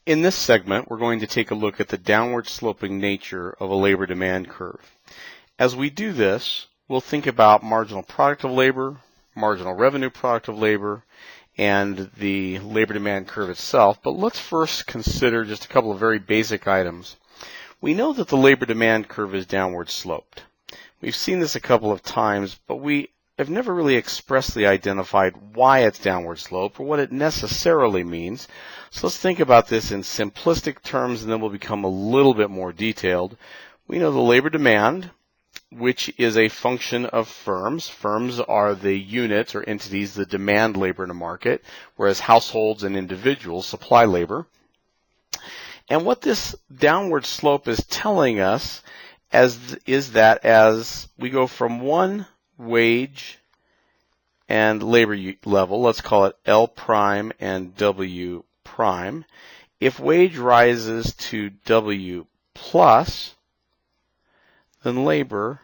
In this segment, we're going to take a look at the downward sloping nature of a labor demand curve. As we do this, we'll think about marginal product of labor, marginal revenue product of labor, and the labor demand curve itself. But let's first consider just a couple of very basic items. We know that the labor demand curve is downward sloped. We've seen this a couple of times, but we have never really expressly identified why it's downward sloped or what it necessarily means. So let's think about this in simplistic terms, and then we'll become a little bit more detailed. We know the labor demand, which is a function of firms. Firms are the units or entities that demand labor in a market, whereas households and individuals supply labor. And what this downward slope is telling us is that as we go from one wage and labor level, let's call it L prime and W prime, if wage rises to W plus, then labor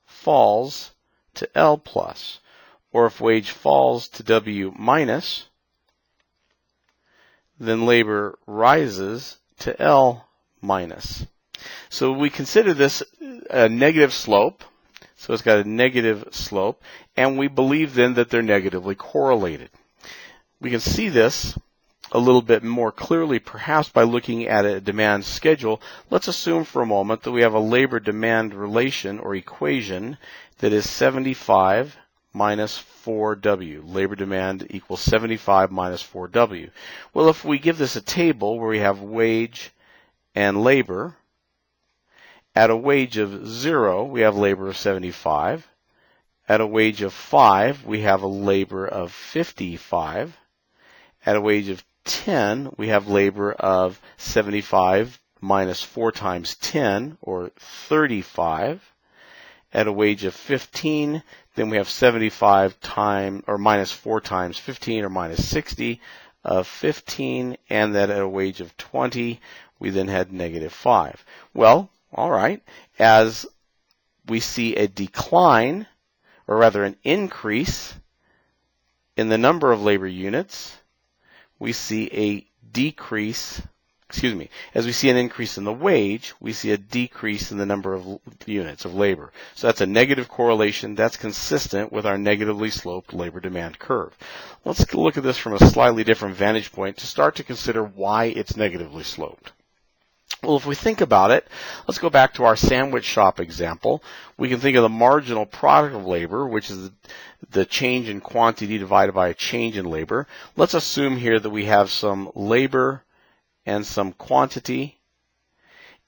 falls to L plus. Or if wage falls to W minus, then labor rises to L minus. So we consider this a negative slope. So it's got a negative slope, and we believe then that they're negatively correlated. We can see this a little bit more clearly perhaps by looking at a demand schedule. Let's assume for a moment that we have a labor demand relation or equation that is 75 minus 4W. Labor demand equals 75 minus 4W. Well, if we give this a table where we have wage and labor, at a wage of 0, we have labor of 75. At a wage of 5, we have a labor of 55. At a wage of 10, we have labor of 75 minus 4 times 10, or 35. At a wage of 15, then we have 75 times, or minus 4 times 15, or minus 60 of 15. And then at a wage of 20, we then had negative 5. Well, all right, as we see a decline, or rather an increase in the number of labor units, we see a decrease, as we see an increase in the wage, we see a decrease in the number of units of labor. So that's a negative correlation. That's consistent with our negatively sloped labor demand curve. Let's look at this from a slightly different vantage point to start to consider why it's negatively sloped. Well, if we think about it, let's go back to our sandwich shop example. We can think of the marginal product of labor, which is the change in quantity divided by a change in labor. Let's assume here that we have some labor and some quantity,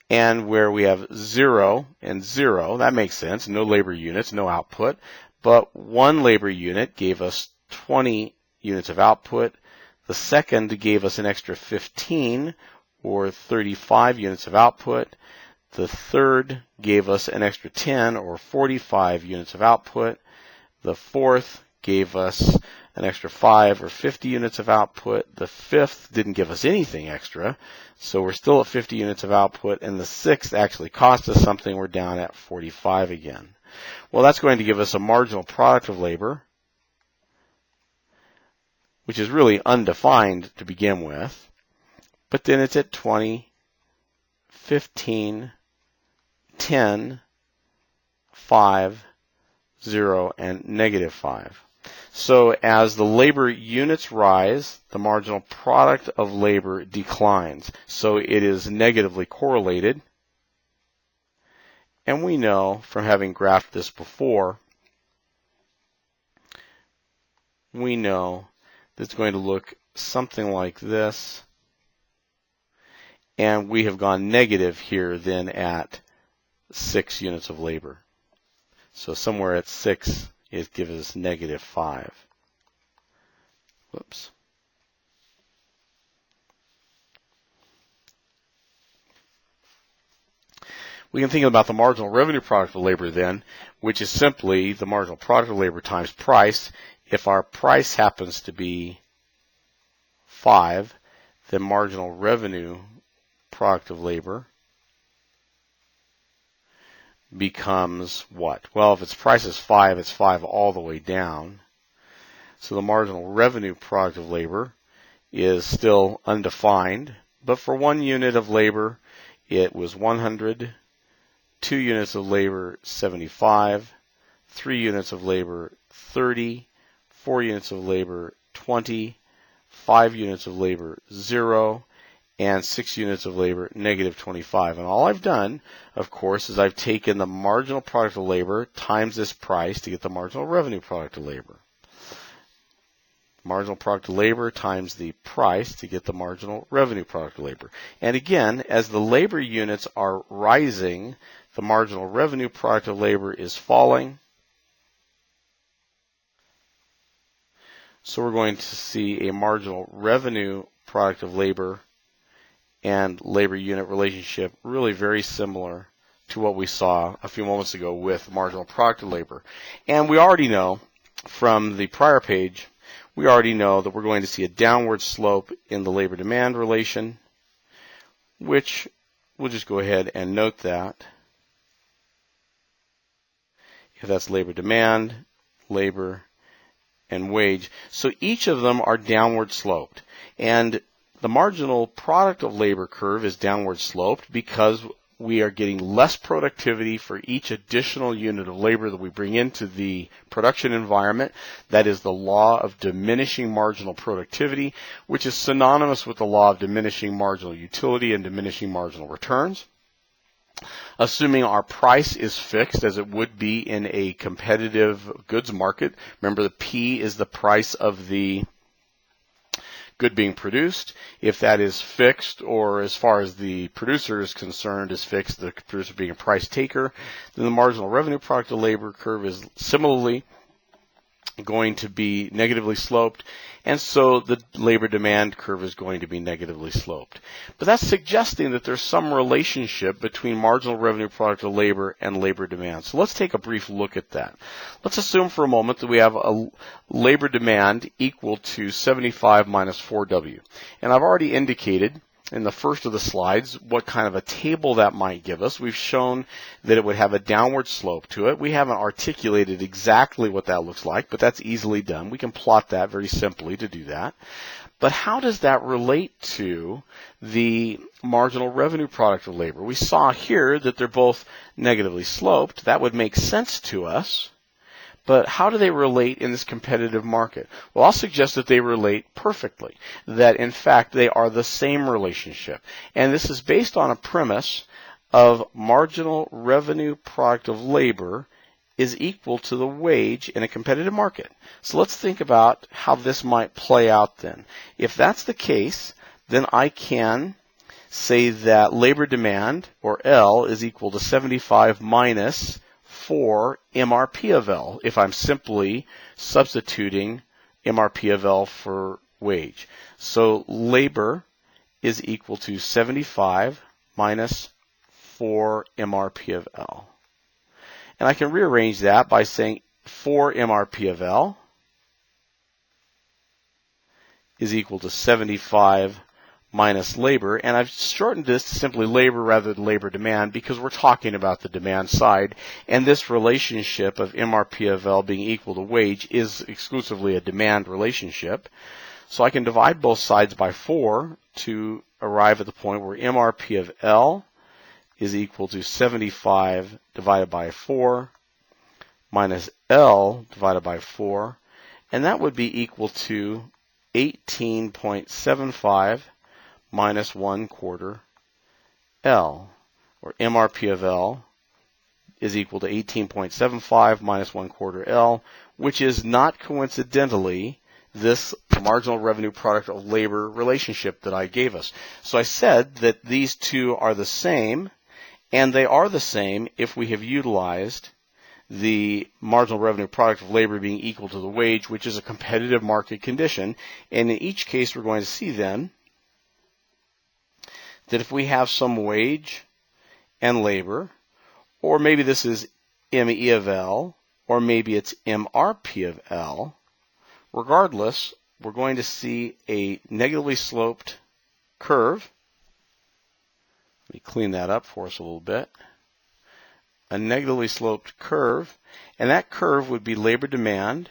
and where we have 0 and 0. That makes sense. No labor units, no output. But one labor unit gave us 20 units of output. The second gave us an extra 15, or 35 units of output. The third gave us an extra 10, or 45 units of output. The fourth gave us an extra 5, or 50 units of output. The fifth didn't give us anything extra, so we're still at 50 units of output. And the sixth actually cost us something. We're down at 45 again. Well, that's going to give us a marginal product of labor, which is really undefined to begin with. But then it's at 20, 15, 10, 5, 0, and negative 5. So as the labor units rise, the marginal product of labor declines. So it is negatively correlated. And we know from having graphed this before, we know that it's going to look something like this. And we have gone negative here then at 6 units of labor. So somewhere at 6, it gives us negative 5. Whoops. We can think about the marginal revenue product of labor then, which is simply the marginal product of labor times price. If our price happens to be 5, then marginal revenue product of labor becomes what? Well, if its price is 5, it's 5 all the way down. So the marginal revenue product of labor is still undefined, but for 1 unit of labor, it was 100, 2 units of labor, 75, 3 units of labor, 30, 4 units of labor, 20, 5 units of labor, 0, and 6 units of labor, negative 25. And all I've done, of course, is I've taken the marginal product of labor times this price to get the marginal revenue product of labor. Marginal product of labor times the price to get the marginal revenue product of labor. And again, as the labor units are rising, the marginal revenue product of labor is falling. So we're going to see a marginal revenue product of labor and labor unit relationship really very similar to what we saw a few moments ago with marginal product of labor. And we already know from the prior page, we already know that we're going to see a downward slope in the labor demand relation, which we'll just go ahead and note that. If that's labor demand, labor, and wage. So each of them are downward sloped. And the marginal product of labor curve is downward sloped because we are getting less productivity for each additional unit of labor that we bring into the production environment. That is the law of diminishing marginal productivity, which is synonymous with the law of diminishing marginal utility and diminishing marginal returns. Assuming our price is fixed, as it would be in a competitive goods market. Remember, the P is the price of the good being produced. If that is fixed, or as far as the producer is concerned is fixed, the producer being a price taker, then the marginal revenue product of labor curve is similarly going to be negatively sloped, and so the labor demand curve is going to be negatively sloped. But that's suggesting that there's some relationship between marginal revenue product of labor and labor demand. So let's take a brief look at that. Let's assume for a moment that we have a labor demand equal to 75 minus 4W. And I've already indicated in the first of the slides what kind of a table that might give us. We've shown that it would have a downward slope to it. We haven't articulated exactly what that looks like, but that's easily done. We can plot that very simply to do that. But how does that relate to the marginal revenue product of labor? We saw here that they're both negatively sloped. That would make sense to us. But how do they relate in this competitive market? Well, I'll suggest that they relate perfectly, that in fact they are the same relationship. And this is based on a premise of marginal revenue product of labor is equal to the wage in a competitive market. So let's think about how this might play out then. If that's the case, then I can say that labor demand, or L, is equal to 75 minus 4 MRP of L, if I'm simply substituting MRP of L for wage. So labor is equal to 75 minus 4 MRP of L. And I can rearrange that by saying 4 MRP of L is equal to 75 minus labor, and I've shortened this to simply labor rather than labor demand because we're talking about the demand side, and this relationship of MRP of L being equal to wage is exclusively a demand relationship. So I can divide both sides by 4 to arrive at the point where MRP of L is equal to 75 divided by 4 minus L divided by 4, and that would be equal to 18.75 minus 1/4 L, or MRP of L is equal to 18.75 minus 1/4 L, which is not coincidentally this marginal revenue product of labor relationship that I gave us. So I said that these two are the same, and they are the same if we have utilized the marginal revenue product of labor being equal to the wage, which is a competitive market condition. And in each case, we're going to see then that if we have some wage and labor, or maybe this is ME of L, or maybe it's MRP of L, regardless, we're going to see a negatively sloped curve. Let me clean that up for us a little bit. A negatively sloped curve, and that curve would be labor demand,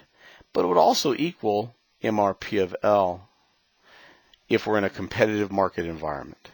but it would also equal MRP of L. if we're in a competitive market environment.